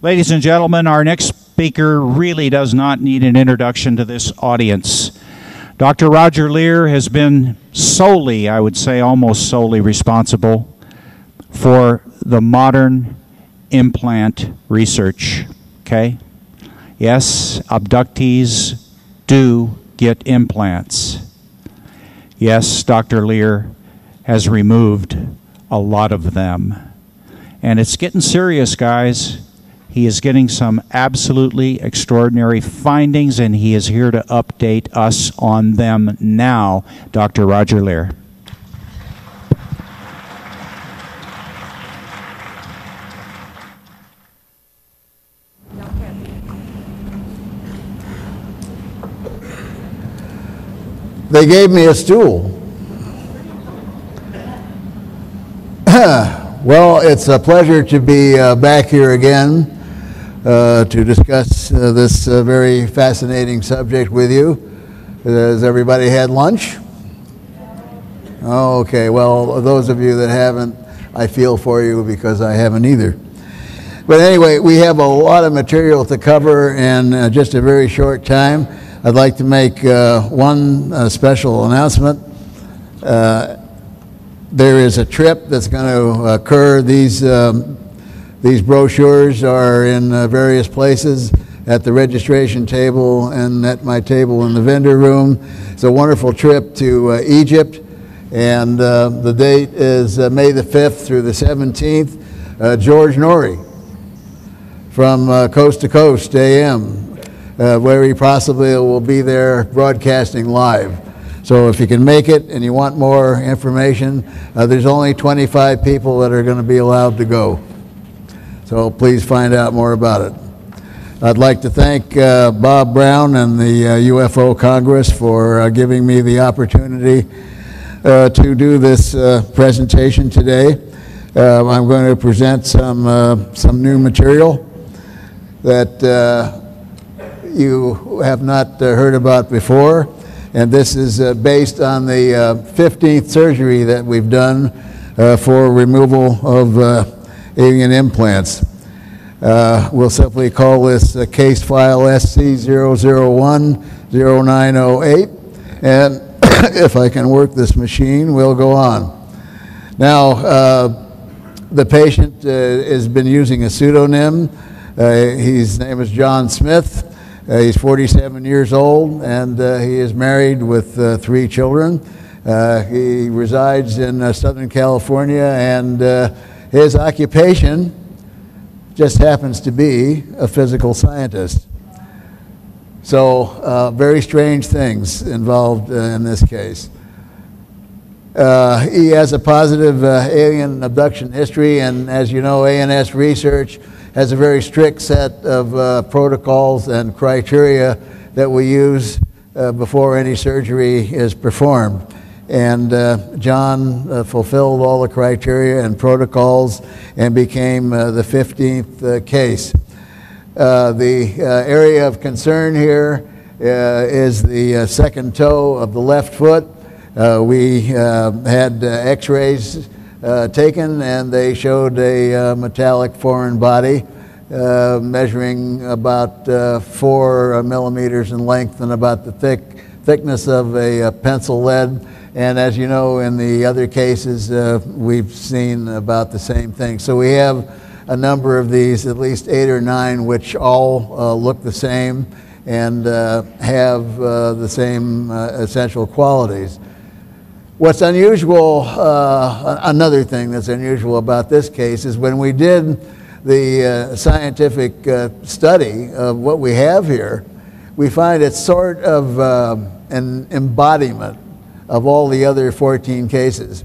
Ladies and gentlemen, our next speaker really does not need an introduction to this audience. Dr. Dr. Leir has been solely, I would say almost solely, responsible for the modern implant research, okay? Yes, abductees do get implants. Yes, Dr. Leir has removed a lot of them. And it's getting serious, guys. He is getting some absolutely extraordinary findings, and he is here to update us on them now. Dr. Dr. Leir. They gave me a stool. Well, it's a pleasure to be back here again to discuss this very fascinating subject with you. Has everybody had lunch? Oh, okay, well, those of you that haven't, I feel for you because I haven't either. But anyway, we have a lot of material to cover in just a very short time. I'd like to make one special announcement. There is a trip that's going to occur. These brochures are in various places at the registration table and at my table in the vendor room. It's a wonderful trip to Egypt, and the date is May the 5th through the 17th. George Norrie from Coast to Coast AM. Very possibly will be there broadcasting live. So if you can make it and you want more information, there's only 25 people that are going to be allowed to go. So please find out more about it. I'd like to thank Bob Brown and the UFO Congress for giving me the opportunity to do this presentation today. I'm going to present some new material that you have not heard about before, and this is based on the 15th surgery that we've done for removal of alien implants. We'll simply call this case file SC0010908, and if I can work this machine, we'll go on. Now, the patient has been using a pseudonym. His name is John Smith. He's 47 years old, and he is married with 3 children. He resides in Southern California, and his occupation just happens to be a physical scientist. So very strange things involved in this case. He has a positive alien abduction history, and as you know, ANS research has a very strict set of protocols and criteria that we use before any surgery is performed. And John fulfilled all the criteria and protocols and became the 15th case. The area of concern here is the second toe of the left foot. We had x-rays taken, and they showed a metallic foreign body measuring about 4 millimeters in length and about the thickness of a pencil lead. And as you know, in the other cases, we've seen about the same thing. So we have a number of these, at least 8 or 9, which all look the same and have the same essential qualities. What's unusual, another thing that's unusual about this case is when we did the scientific study of what we have here, we find it's sort of an embodiment of all the other 14 cases.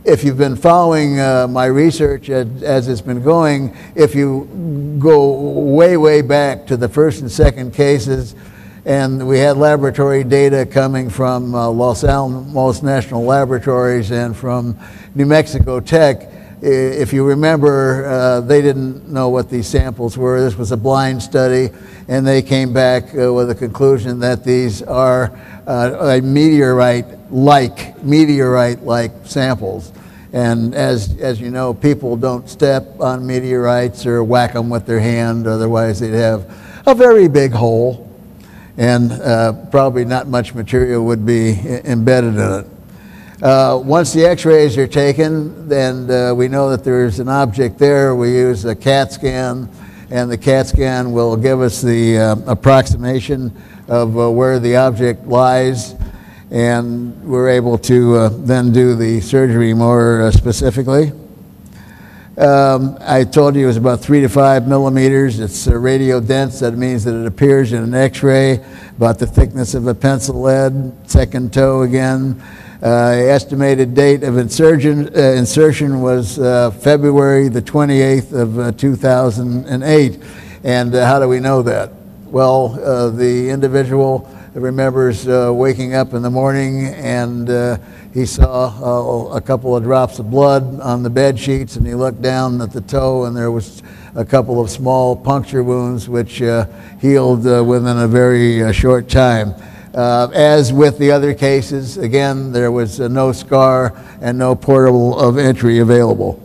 If you've been following my research as it's been going, if you go way, way back to the first and second cases, and we had laboratory data coming from Los Alamos National Laboratories and from New Mexico Tech. If you remember, they didn't know what these samples were. This was a blind study, and they came back with a conclusion that these are a meteorite-like samples. And as you know, people don't step on meteorites or whack them with their hand, otherwise they'd have a very big hole, and probably not much material would be embedded in it. Once the x-rays are taken, then we know that there's an object there. We use a CAT scan, and the CAT scan will give us the approximation of where the object lies, and we're able to then do the surgery more specifically. I told you it was about 3 to 5 millimeters. It's radio dense. That means that it appears in an x-ray about the thickness of a pencil lead. Second toe again. Estimated date of insertion was February the 28th of 2008. And how do we know that? Well, the individual remembers waking up in the morning, and he saw a couple of drops of blood on the bed sheets, and he looked down at the toe, and there was a couple of small puncture wounds which healed within a very short time. As with the other cases, again, there was no scar and no portal of entry available.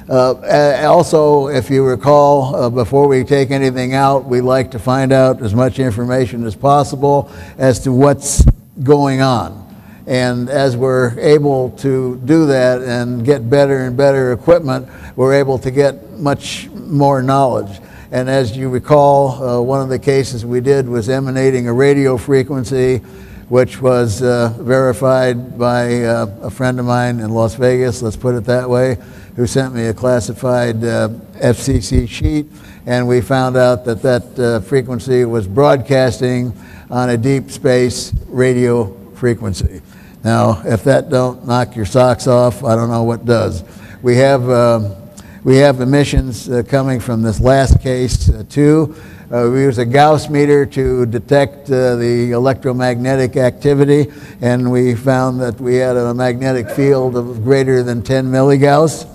Also, if you recall, before we take anything out, we like to find out as much information as possible as to what's going on. And as we're able to do that and get better and better equipment, we're able to get much more knowledge. And as you recall, one of the cases we did was emanating a radio frequency, which was verified by a friend of mine in Las Vegas, let's put it that way, who sent me a classified FCC sheet, and we found out that that frequency was broadcasting on a deep space radio frequency. Now, if that don't knock your socks off, I don't know what does. We have emissions coming from this last case too. We use a Gauss meter to detect the electromagnetic activity, and we found that we had a magnetic field of greater than 10 milligauss.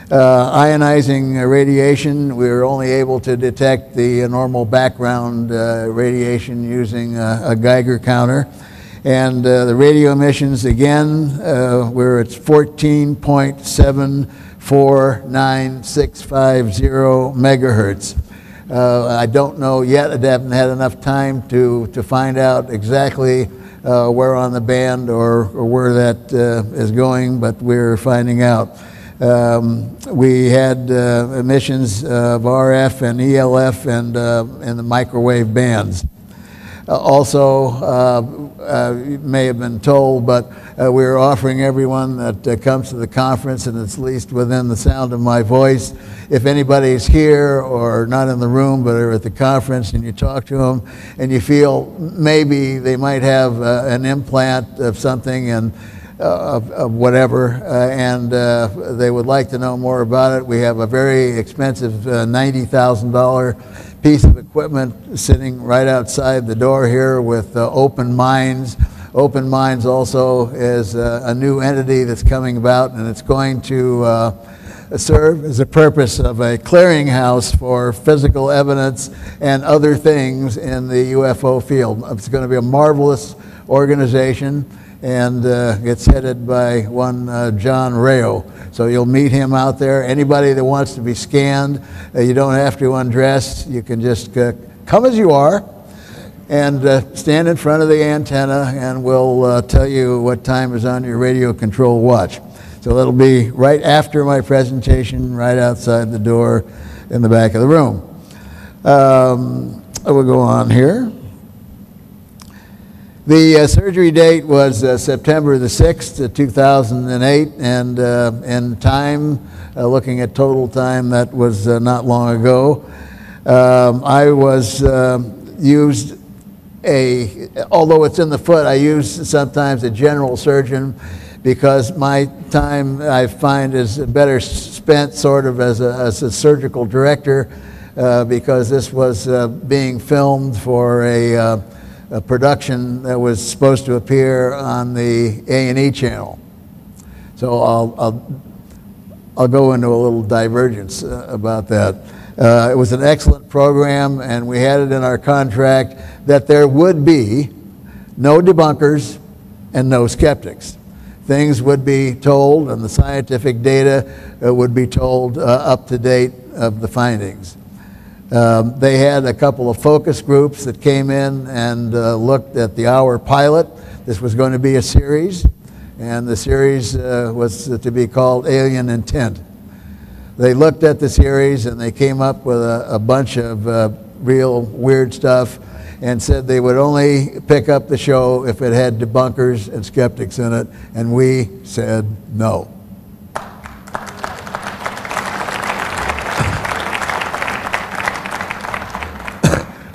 Ionizing radiation, we were only able to detect the normal background radiation using a Geiger counter. And the radio emissions, again, we're at 14.749650 megahertz. I don't know yet. I haven't had enough time to find out exactly where on the band or where that is going, but we're finding out. We had emissions of RF and ELF and in the microwave bands. Also, you may have been told, but we're offering everyone that comes to the conference, and it's at least within the sound of my voice, if anybody's here or not in the room but are at the conference and you talk to them and you feel maybe they might have an implant of something and of whatever, and they would like to know more about it, we have a very expensive $90,000 piece of equipment sitting right outside the door here with Open Minds. Open Minds also is a new entity that's coming about, and it's going to serve as a purpose of a clearinghouse for physical evidence and other things in the UFO field. It's going to be a marvelous organization, and it's headed by one John Rayo. So you'll meet him out there. Anybody that wants to be scanned, you don't have to undress. You can just come as you are and stand in front of the antenna, and we'll tell you what time is on your radio control watch. So that'll be right after my presentation, right outside the door in the back of the room. We'll go on here. The surgery date was September the 6th, 2008, and in time, looking at total time, that was not long ago. I was used although it's in the foot, I use sometimes a general surgeon, because my time, I find, is better spent sort of as a surgical director, because this was being filmed for a production that was supposed to appear on the A&E channel. So I'll go into a little divergence about that. It was an excellent program, and we had it in our contract that there would be no debunkers and no skeptics. things would be told and the scientific data would be told up to date of the findings. They had a couple of focus groups that came in and looked at the hour pilot. This was going to be a series, and the series was to be called Alien Intent. They looked at the series and they came up with a bunch of real weird stuff and said they would only pick up the show if it had debunkers and skeptics in it, and we said no.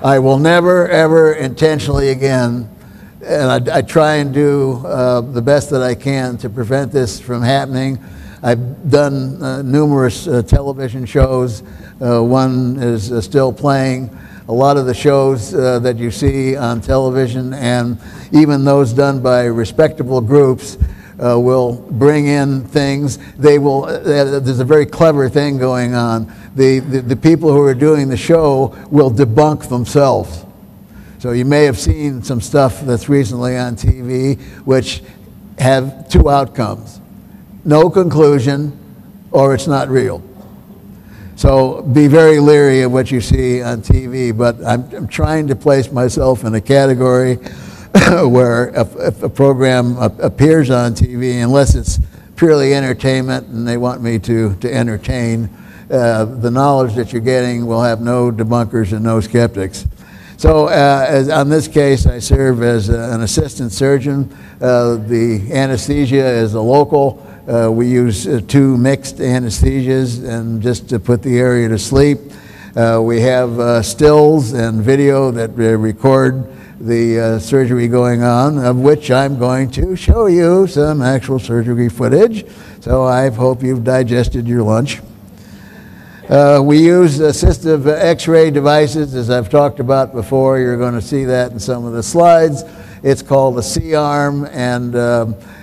I will never, ever intentionally again, and I try and do the best that I can to prevent this from happening. I've done numerous television shows. One is still playing. A lot of the shows that you see on television, and even those done by respectable groups, will bring in things. They will. There's a very clever thing going on. The people who are doing the show will debunk themselves. So you may have seen some stuff that's recently on TV which have two outcomes: no conclusion, or it's not real. So be very leery of what you see on TV, but I'm trying to place myself in a category where if a program appears on TV, unless it's purely entertainment and they want me to entertain, the knowledge that you're getting will have no debunkers and no skeptics. So on this case, I serve as an assistant surgeon. The anesthesia is a local. We use two mixed anesthesias and just to put the area to sleep. We have stills and video that record the surgery going on, of which I'm going to show you some actual surgery footage. So I hope you've digested your lunch. We use assistive X-ray devices, as I've talked about before. You're going to see that in some of the slides. It's called a C-arm, and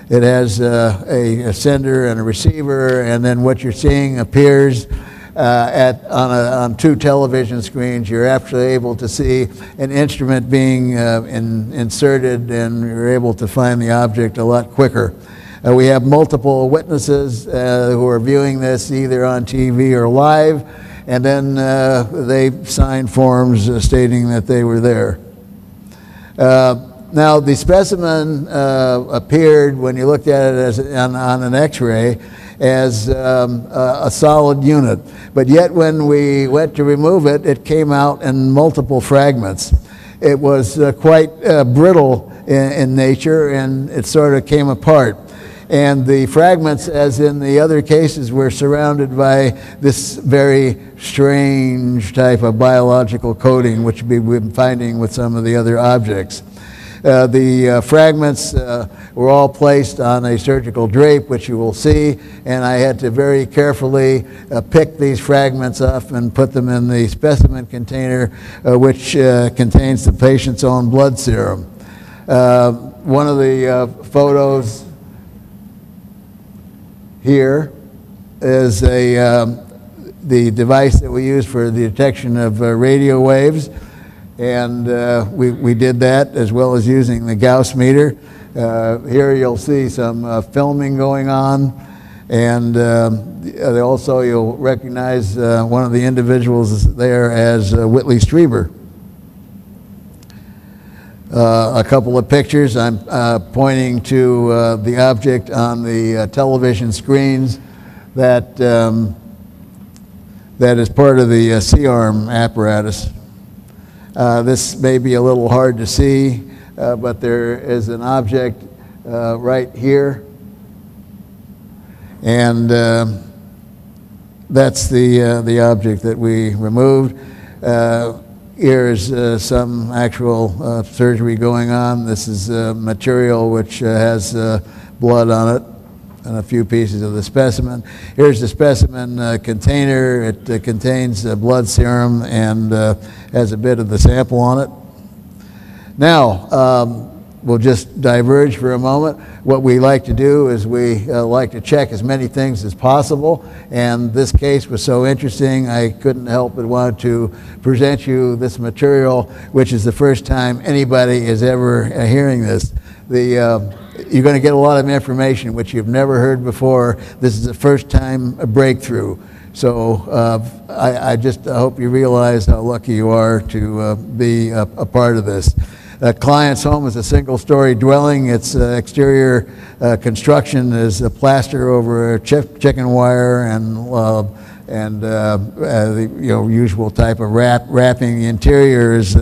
it has a sender and a receiver, and then what you're seeing appears on two television screens. You're actually able to see an instrument being inserted, and you're able to find the object a lot quicker. We have multiple witnesses who are viewing this either on TV or live, and then they sign forms stating that they were there. Now, the specimen appeared, when you looked at it on an X-ray, as a solid unit. But yet when we went to remove it, it came out in multiple fragments. It was quite brittle in nature, and it sort of came apart. And the fragments, as in the other cases, were surrounded by this very strange type of biological coating, which we've been finding with some of the other objects. The fragments were all placed on a surgical drape, which you will see, and I had to very carefully pick these fragments up and put them in the specimen container, which contains the patient's own blood serum. One of the photos here is the device that we use for the detection of radio waves. And we did that, as well as using the Gauss meter. Here you'll see some filming going on, and also you'll recognize one of the individuals there as Whitley Strieber. A couple of pictures. I'm pointing to the object on the television screens that is part of the C-arm apparatus. This may be a little hard to see, but there is an object right here, and that's the object that we removed. Here is some actual surgery going on. This is material which has blood on it and a few pieces of the specimen. Here's the specimen container. It contains blood serum and has a bit of the sample on it. Now, we'll just diverge for a moment. What we like to do is we like to check as many things as possible, and this case was so interesting I couldn't help but want to present you this material, which is the first time anybody is ever hearing this. you're going to get a lot of information which you've never heard before. This is the first time a breakthrough. So I just hope you realize how lucky you are to be a part of this. A client's home is a single-story dwelling. Its exterior construction is a plaster over chicken wire and the usual type of wrapping. The interior is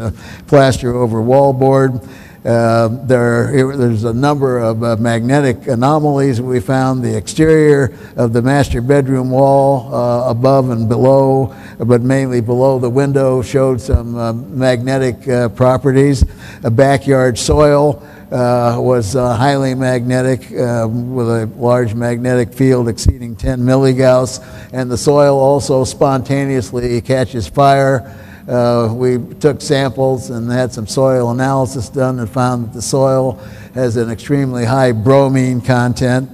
plaster over wallboard. There's a number of magnetic anomalies we found. The exterior of the master bedroom wall, above and below, but mainly below the window, showed some magnetic properties. A backyard soil was highly magnetic, with a large magnetic field exceeding 10 milligauss, and the soil also spontaneously catches fire. We took samples and had some soil analysis done and found that the soil has an extremely high bromine content.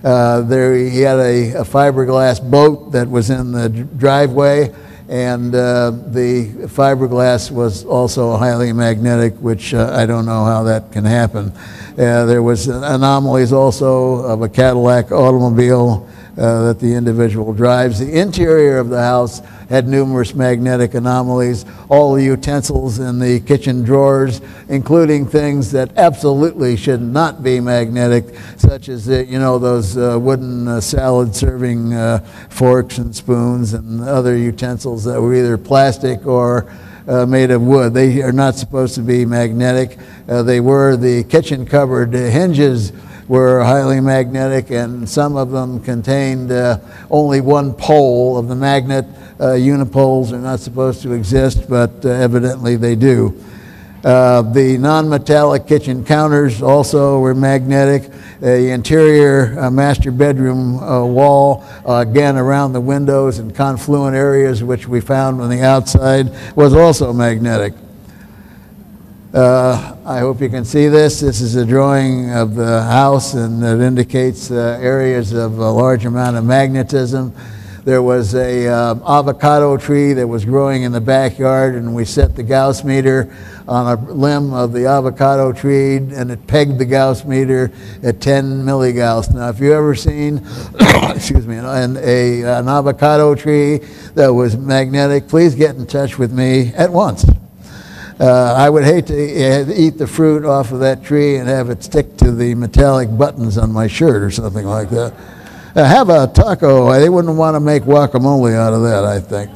He had a fiberglass boat that was in the driveway, and the fiberglass was also highly magnetic, which I don't know how that can happen. There was anomalies also of a Cadillac automobile that the individual drives. The interior of the house had numerous magnetic anomalies. All the utensils in the kitchen drawers, including things that absolutely should not be magnetic, such as those wooden salad serving forks and spoons and other utensils that were either plastic or made of wood. They are not supposed to be magnetic. The kitchen cupboard hinges were highly magnetic, and some of them contained only one pole of the magnet. Unipoles are not supposed to exist, but evidently they do. The non-metallic kitchen counters also were magnetic. The interior master bedroom wall, again around the windows and confluent areas, which we found on the outside, was also magnetic. I hope you can see this. This is a drawing of the house, and it indicates areas of a large amount of magnetism. There was a avocado tree that was growing in the backyard, and we set the Gauss meter on a limb of the avocado tree, and it pegged the Gauss meter at 10 milligauss. Now, if you've ever seen excuse me, an avocado tree that was magnetic, please get in touch with me at once. I would hate to eat the fruit off of that tree and have it stick to the metallic buttons on my shirt or something like that. Have a taco. They wouldn't want to make guacamole out of that, I think.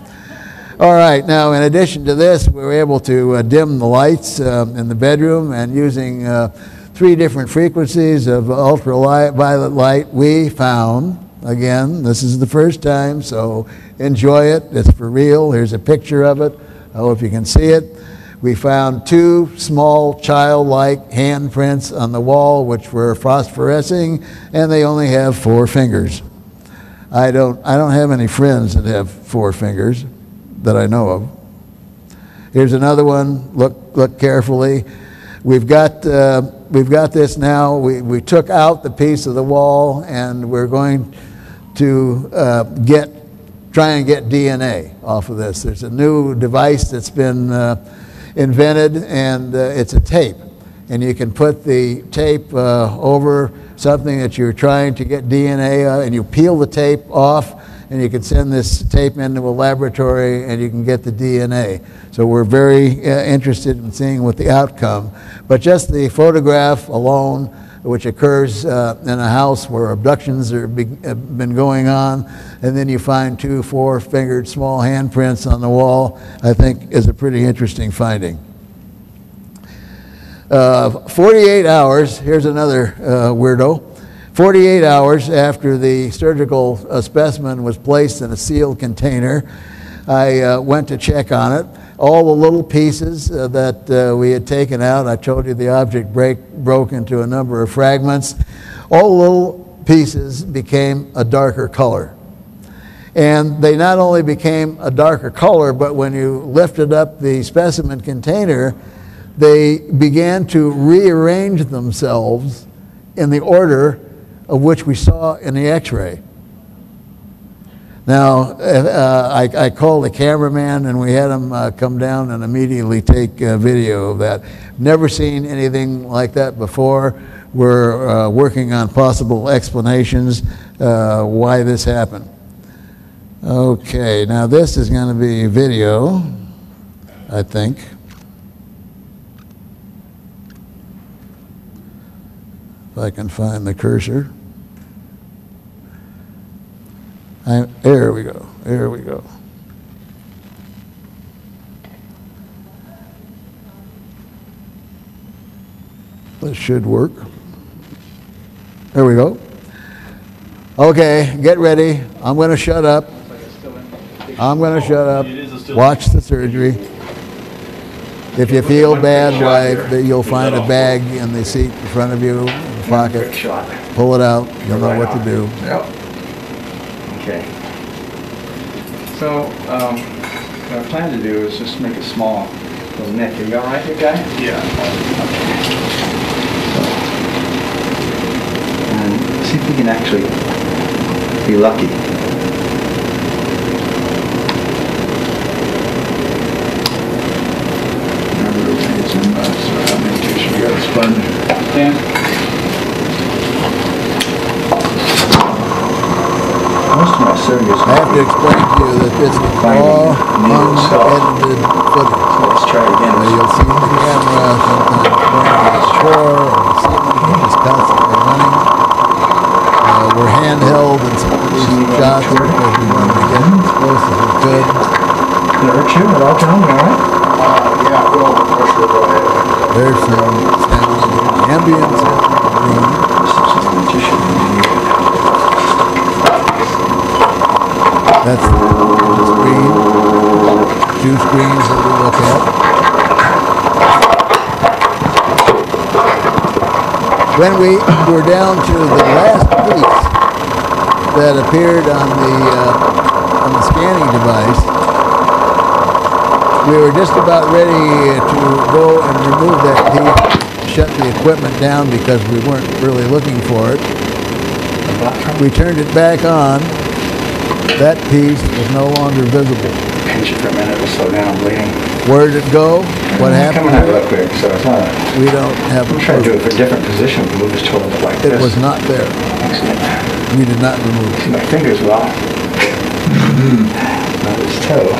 All right, now in addition to this, we were able to dim the lights in the bedroom, and using 3 different frequencies of ultraviolet light, we found, again, this is the first time, so enjoy it. It's for real. Here's a picture of it. I hope you can see it. We found 2 small childlike handprints on the wall which were phosphorescing, and they only have 4 fingers. I don't have any friends that have 4 fingers that I know of. Here's another one. Look carefully. We've got this now. We took out the piece of the wall, and we're going to try and get DNA off of this. There's a new device that's been invented, and it's a tape, and you can put the tape over something that you're trying to get DNA and you peel the tape off, and you can send this tape into a laboratory and you can get the DNA. So we're very interested in seeing what the outcome, but just the photograph alone, which occurs in a house where abductions have been going on, and then you find 2 4-fingered small handprints on the wall, I think is a pretty interesting finding. 48 hours, here's another weirdo. 48 hours after the surgical specimen was placed in a sealed container, I went to check on it. All the little pieces that we had taken out, I told you the object broke into a number of fragments. All the little pieces became a darker color. And they not only became a darker color, but when you lifted up the specimen container, they began to rearrange themselves in the order of which we saw in the X-ray. Now, I called the cameraman, and we had him come down and immediately take video of that. Never seen anything like that before. we're working on possible explanations why this happened. Okay, now this is going to be video, I think. If I can find the cursor. There we go, there we go. This should work. There we go. Okay, get ready. I'm going to shut up. I'm going to shut up. Watch the surgery. If you feel bad, you'll find a bag in the seat in front of you, in the pocket. Pull it out. You'll know what to do. Yep. Okay. So, what I plan to do is just make it small. Little neck. Are you all right here, guy? Yeah. Okay. And see if we can actually be lucky. You got a sponge. Dan? Most of my surgeries. I have to explain to you that this is all unedited footage. So let's try it again. You'll see the camera sometimes going to the floor or the ceiling is constantly running. We're handheld in some of these shots because we wanted to get as close as we could. Did it hurt you at all, John? You all right? Yeah, I feel the pressure go ahead. There's some sound in the ambience of the room. That's the screen, 2 screens that we look at. When we were down to the last piece that appeared on the scanning device, we were just about ready to go and remove that piece, shut the equipment down because we weren't really looking for it. We turned it back on. That piece was no longer visible. Pinch it for a minute, it'll slow down bleeding. Where did it go? What happened? Coming out real quick, so it's not. We don't have a I'm trying to do it for different positions. Move his shoulder like this. It was not there. Excellent. We did not remove it. See, my fingers locked. Not his toe.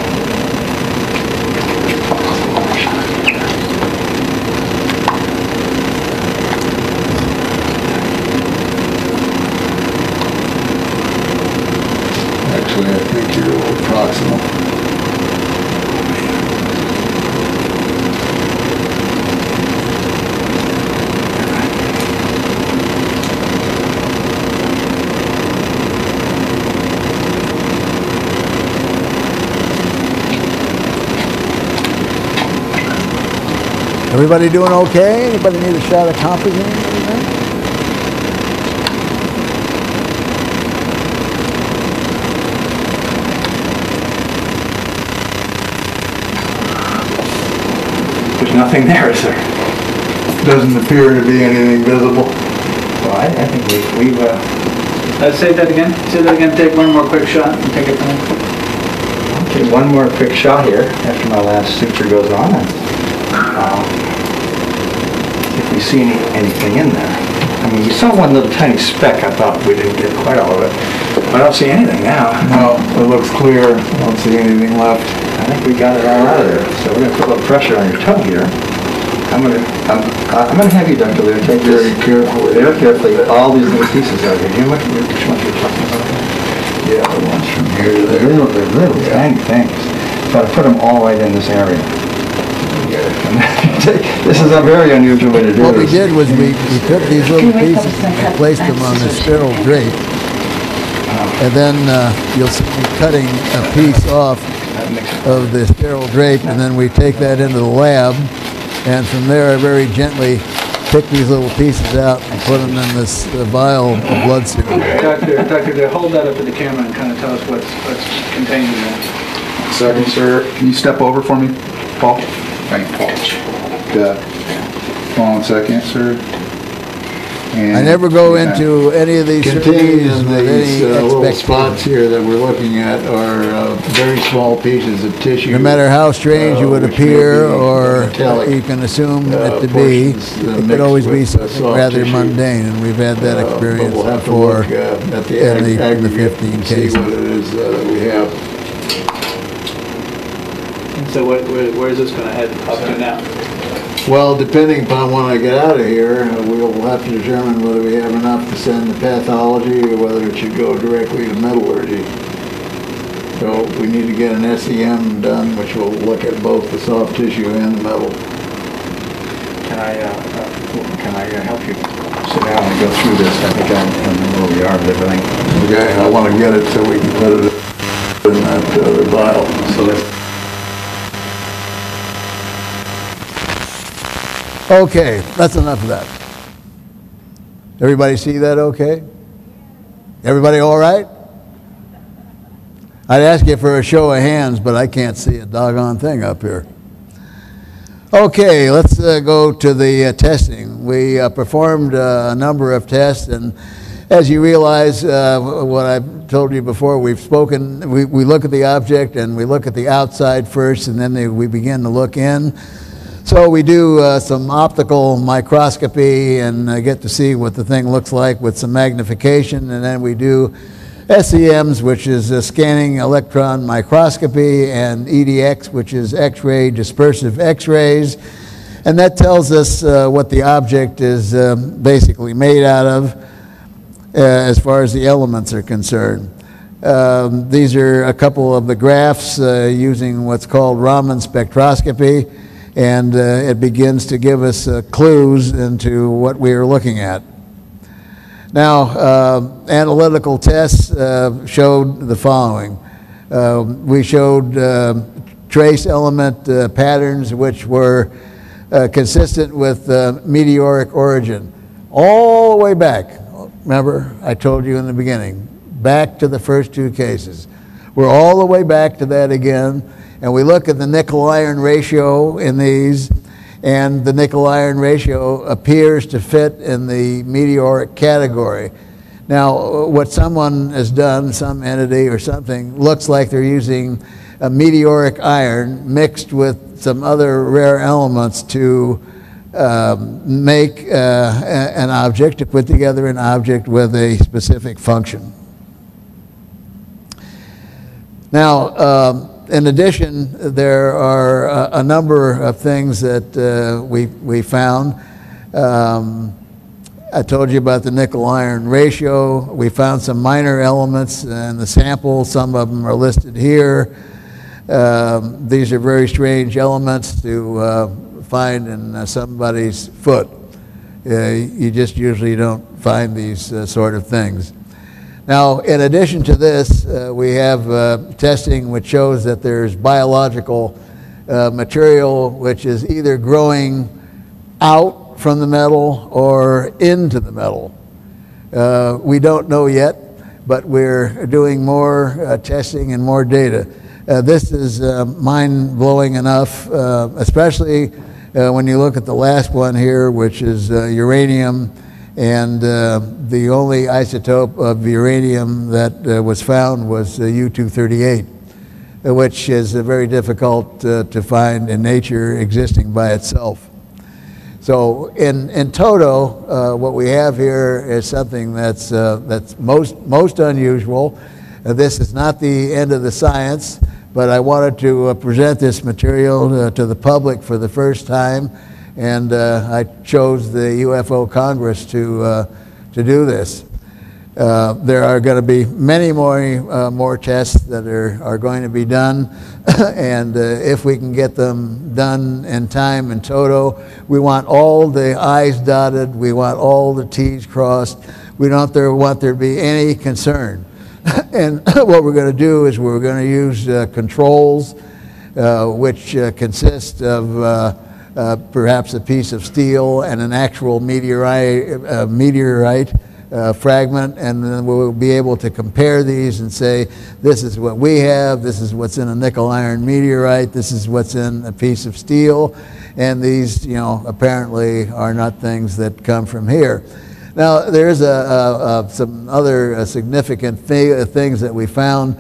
Actually, I think you're a little proximal. Everybody doing okay? Anybody need a shot of Compigan or anything? There's nothing there, is there? Doesn't appear to be anything visible. Well, I think we've say that again. Say that again. Take one more quick shot and take it from there. Okay, one more quick shot here after my last suture goes on. And, if we see anything in there. I mean, you saw one little tiny speck. I thought we didn't get quite all of it. I don't see anything now. No, it looks clear. I don't see anything left. I think we got it all out of there. So we're going to put a little pressure on your toe here. I'm going to have you, Dr. Leir, take Very this carefully. very carefully. All these little pieces out here. You know which ones you're talking about? Yeah, the ones from here to there. They're little tiny things. So I put them all right in this area. This is a very unusual way to do it. What we did was we took these little pieces and placed them on the sterile drape. And then you'll see me cutting a piece off of the sterile drape, and then we take that into the lab. And from there, I very gently pick these little pieces out and put them in this vial of blood serum. Doctor, hold that up to the camera and kind of tell us what's contained in there. Second, sir. Can you step over for me, Paul? Thank you, Paul. Got 1 second, sir. I never go into any of these Contained surgeries in with these any little expectation. spots here that we're looking at are very small pieces of tissue. No matter how strange you would which may appear, be or metallic, you can assume it to be, portions, it could mixed always be with, something soft rather tissue. mundane, and we've had that But experience we'll have to before look at the in the aggregate 15 and see cases. what it is that we have. And so where is this going to head up to now? Well, depending upon when I get out of here, we'll have to determine whether we have enough to send to pathology or whether it should go directly to metallurgy. So we need to get an SEM done, which will look at both the soft tissue and the metal. Can I help you sit down and go through this? I think I know where we are with everything. Okay, I want to get it so we can put it in that other vial. So let's. Okay, that's enough of that. Everybody see that okay? Everybody all right? I'd ask you for a show of hands, but I can't see a doggone thing up here. Okay, let's go to the testing. We performed a number of tests, and as you realize, what I've told you before, we've spoken, we look at the object and we look at the outside first, and then we begin to look in. So we do some optical microscopy and get to see what the thing looks like with some magnification, and then we do SEMs, which is scanning electron microscopy, and EDX, which is X-ray dispersive X-rays, and that tells us what the object is basically made out of as far as the elements are concerned. These are a couple of the graphs using what's called Raman spectroscopy, and it begins to give us clues into what we are looking at. Now, analytical tests showed the following. We showed trace element patterns which were consistent with meteoric origin, all the way back. Remember, I told you in the beginning, back to the first two cases. We're all the way back to that again. And we look at the nickel-iron ratio in these, and the nickel-iron ratio appears to fit in the meteoric category. Now, what someone has done, some entity or something, looks like they're using a meteoric iron mixed with some other rare elements to make an object, to put together an object with a specific function. Now, in addition, there are a number of things that we found. I told you about the nickel-iron ratio. We found some minor elements in the sample. Some of them are listed here. These are very strange elements to find in somebody's foot. You just usually don't find these sort of things. Now, in addition to this, we have testing which shows that there's biological material which is either growing out from the metal or into the metal. We don't know yet, but we're doing more testing and more data. This is mind-blowing enough, especially when you look at the last one here, which is uranium. And the only isotope of uranium that was found was U-238, which is very difficult to find in nature existing by itself. So in toto, what we have here is something that's most unusual. This is not the end of the science, but I wanted to present this material to the public for the first time. And I chose the UFO Congress to do this. There are going to be many more tests that are going to be done, and if we can get them done in time in toto, we want all the I's dotted, we want all the T's crossed. We don't want there to be any concern. And what we're going to do is we're going to use controls, which consist of perhaps a piece of steel and an actual meteorite fragment, and then we'll be able to compare these and say, this is what we have, this is what's in a nickel-iron meteorite, this is what's in a piece of steel, and these, apparently are not things that come from here. Now, there's some other significant things that we found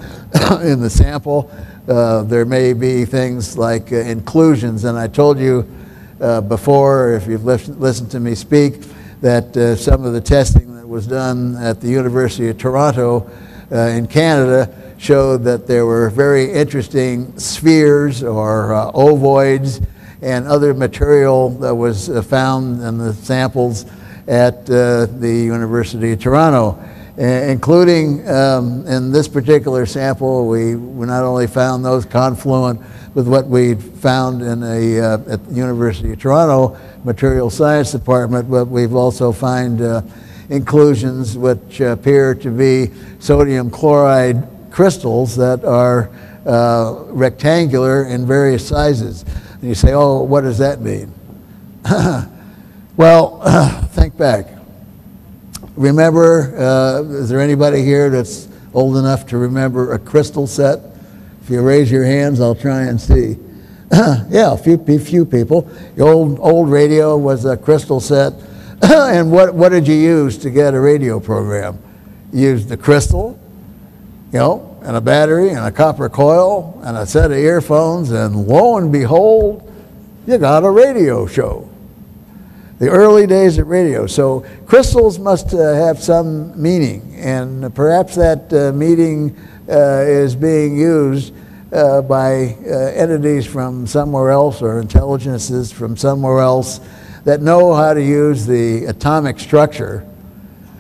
in the sample. There may be things like inclusions, and I told you before, if you've listened to me speak, that some of the testing that was done at the University of Toronto in Canada showed that there were very interesting spheres or ovoids and other material that was found in the samples at the University of Toronto, including in this particular sample, we not only found those confluent with what we found in at the University of Toronto Material Science Department, but we've also found inclusions which appear to be sodium chloride crystals that are rectangular in various sizes. And you say, oh, what does that mean? Well, think back. Remember, is there anybody here that's old enough to remember a crystal set? If you raise your hands, I'll try and see. Yeah, a few people. The old radio was a crystal set. And what did you use to get a radio program? You used the crystal, and a battery and a copper coil and a set of earphones, and lo and behold, you got a radio show. The early days of radio. So crystals must have some meaning, and perhaps that meaning is being used by entities from somewhere else or intelligences from somewhere else that know how to use the atomic structure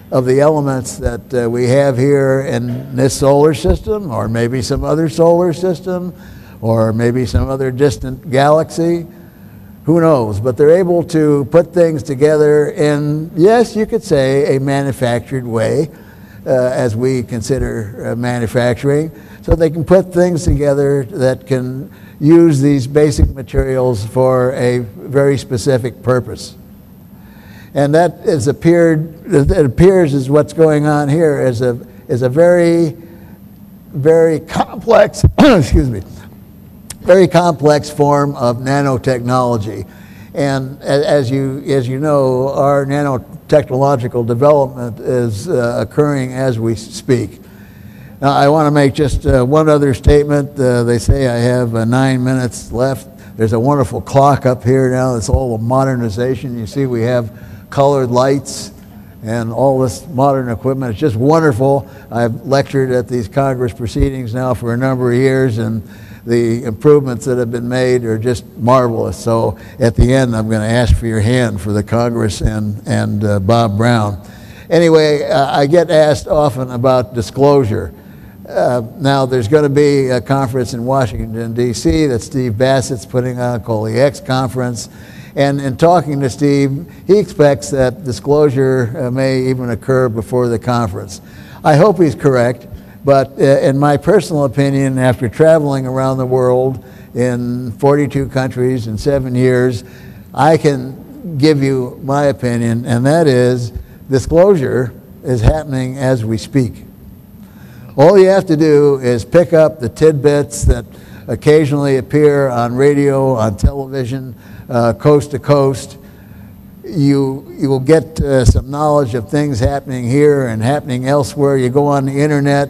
of the elements that we have here in this solar system, or maybe some other solar system, or maybe some other distant galaxy. Who knows? But they're able to put things together in, yes, you could say, a manufactured way, as we consider manufacturing. So they can put things together that can use these basic materials for a very specific purpose. And that it appears as what's going on here is a very, very complex, excuse me, very complex form of nanotechnology. And as you know, our nanotechnological development is occurring as we speak. Now, I want to make just one other statement. They say I have 9 minutes left. There's a wonderful clock up here now. It's all a modernization. You see we have colored lights and all this modern equipment. It's just wonderful. I've lectured at these Congress proceedings now for a number of years, and the improvements that have been made are just marvelous. So at the end, I'm going to ask for your hand for the Congress and Bob Brown. Anyway, I get asked often about disclosure. Now, there's going to be a conference in Washington, D.C. that Steve Bassett's putting on called the X Conference. And in talking to Steve, he expects that disclosure may even occur before the conference. I hope he's correct, but in my personal opinion, after traveling around the world in 42 countries in 7 years, I can give you my opinion, and that is disclosure is happening as we speak. All you have to do is pick up the tidbits that occasionally appear on radio, on television, coast to coast. You will get some knowledge of things happening here and happening elsewhere. You go on the internet,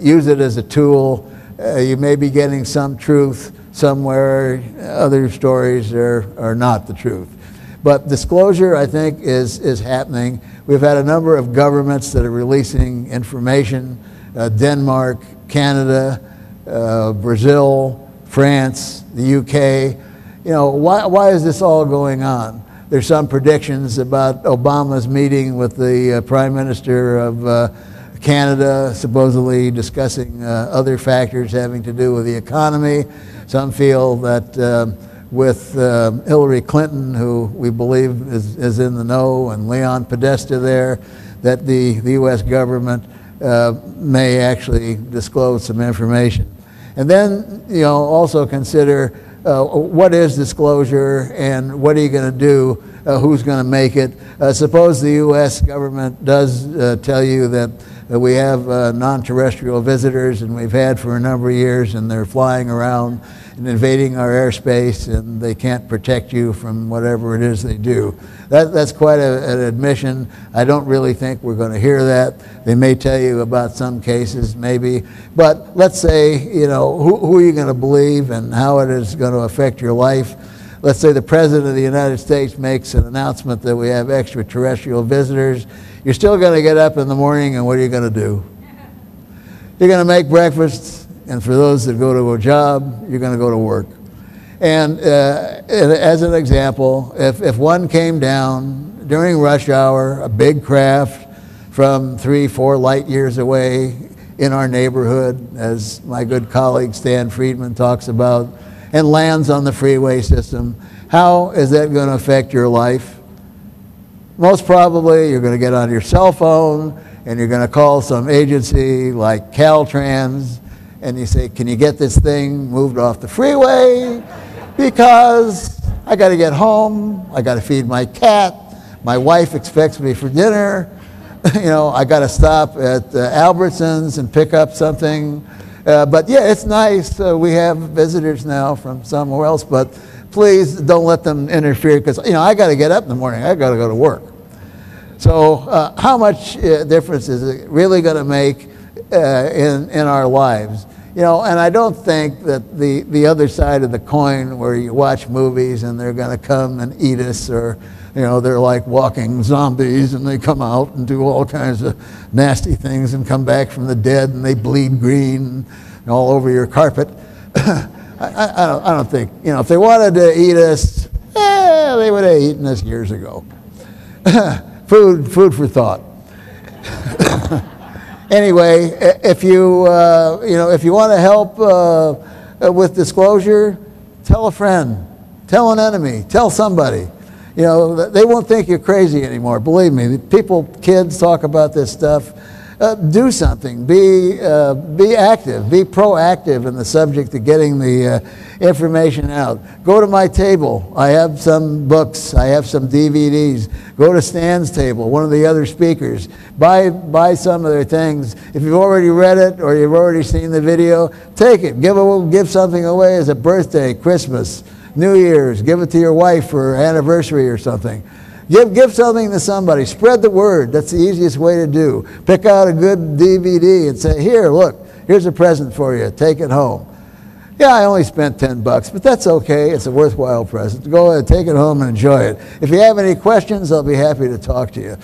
use it as a tool. You may be getting some truth somewhere. Other stories are not the truth. But disclosure, I think, is happening. We've had a number of governments that are releasing information, Denmark, Canada, Brazil, France, the UK. Why is this all going on? There's some predictions about Obama's meeting with the Prime Minister of Canada, supposedly discussing other factors having to do with the economy. Some feel that with Hillary Clinton, who we believe is in the know, and Leon Podesta there, that the U.S. government may actually disclose some information. And then, also consider what is disclosure and what are you going to do, who's going to make it. Suppose the U.S. government does tell you that we have non-terrestrial visitors, and we've had for a number of years, and they're flying around, and invading our airspace, and they can't protect you from whatever it is they do. That's quite an admission. I don't really think we're going to hear that. They may tell you about some cases, maybe. But let's say, who are you going to believe and how it is going to affect your life? Let's say the President of the United States makes an announcement that we have extraterrestrial visitors. You're still going to get up in the morning, and what are you going to do? You're going to make breakfast, and for those that go to a job, you're going to go to work. And as an example, if one came down during rush hour, a big craft from 3-4 light years away in our neighborhood, as my good colleague Stan Friedman talks about, and lands on the freeway system, how is that going to affect your life? Most probably, you're going to get on your cell phone, and you're going to call some agency like Caltrans, and you say, can you get this thing moved off the freeway? Because I got to get home, I got to feed my cat, my wife expects me for dinner, I got to stop at Albertsons and pick up something. But yeah, it's nice. We have visitors now from somewhere else, but please don't let them interfere, because I got to get up in the morning, I got to go to work. So how much difference is it really going to make in our lives? And I don't think that the other side of the coin, where you watch movies and they're going to come and eat us, or they're like walking zombies and they come out and do all kinds of nasty things and come back from the dead and they bleed green and all over your carpet. I don't think, if they wanted to eat us, they would have eaten us years ago. Food for thought. Anyway, if you want to help with disclosure, tell a friend, tell an enemy, tell somebody. They won't think you're crazy anymore. Believe me, kids talk about this stuff. Do something. Be active. Be proactive in the subject of getting the information out. Go to my table. I have some books. I have some DVDs. Go to Stan's table, one of the other speakers. Buy some of their things. If you've already read it or you've already seen the video, take it. Give something away as a birthday, Christmas, New Year's. Give it to your wife for anniversary or something. Give something to somebody. Spread the word. That's the easiest way to do. Pick out a good DVD and say, here, look, here's a present for you. Take it home. Yeah, I only spent $10, but that's okay. It's a worthwhile present. Go ahead, take it home and enjoy it. If you have any questions, I'll be happy to talk to you.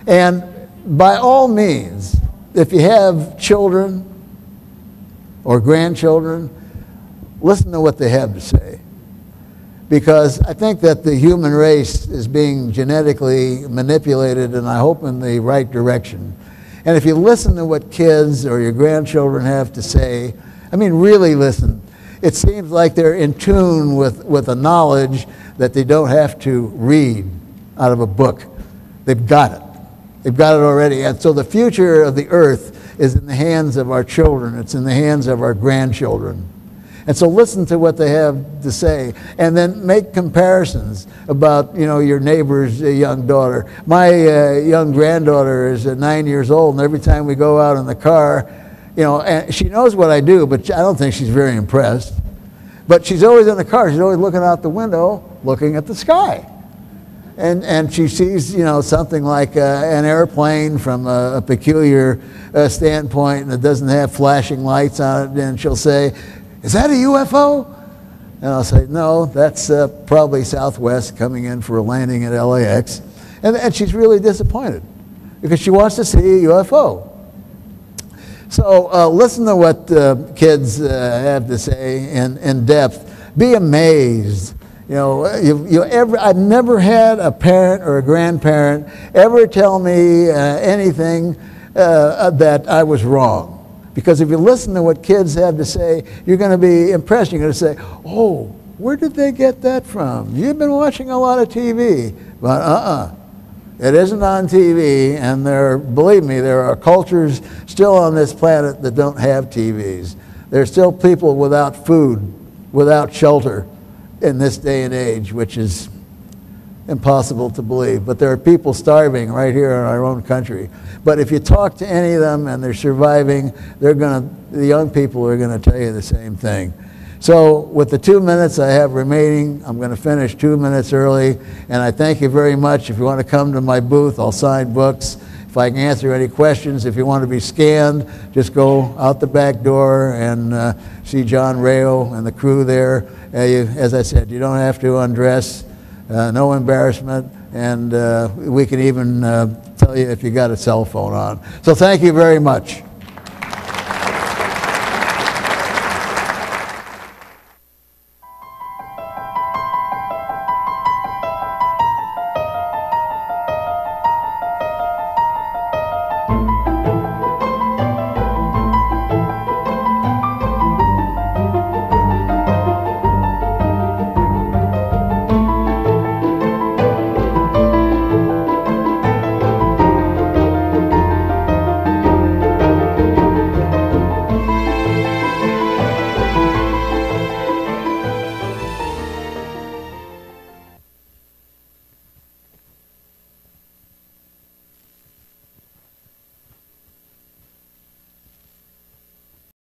And by all means, if you have children or grandchildren, listen to what they have to say. Because I think that the human race is being genetically manipulated, and I hope in the right direction. And if you listen to what kids or your grandchildren have to say, really listen, it seems like they're in tune with a knowledge that they don't have to read out of a book. They've got it. They've got it already. And so the future of the earth is in the hands of our children. It's in the hands of our grandchildren. And so listen to what they have to say, and then make comparisons about, your neighbor's young daughter. My young granddaughter is 9 years old, and every time we go out in the car, and she knows what I do, but I don't think she's very impressed. But she's always in the car. She's always looking out the window, looking at the sky. And she sees, something like an airplane from a peculiar standpoint, and it doesn't have flashing lights on it, and she'll say, is that a UFO? And I'll say, no, that's probably Southwest coming in for a landing at LAX. And she's really disappointed because she wants to see a UFO. So listen to what kids have to say in depth. Be amazed. I've never had a parent or a grandparent ever tell me anything that I was wrong. Because if you listen to what kids have to say, you're going to be impressed. You're going to say, oh, where did they get that from? You've been watching a lot of TV. But it isn't on TV. And believe me, there are cultures still on this planet that don't have TVs. There are still people without food, without shelter in this day and age, which is impossible to believe. But there are people starving right here in our own country. But if you talk to any of them and they're surviving, the young people are going to tell you the same thing. So with the 2 minutes I have remaining, I'm going to finish 2 minutes early, and I thank you very much. If you want to come to my booth, I'll sign books. If I can answer any questions, if you want to be scanned, just go out the back door and see John Rayo and the crew there. As I said, you don't have to undress, no embarrassment, and we can even tell you if you got a cell phone on. So thank you very much.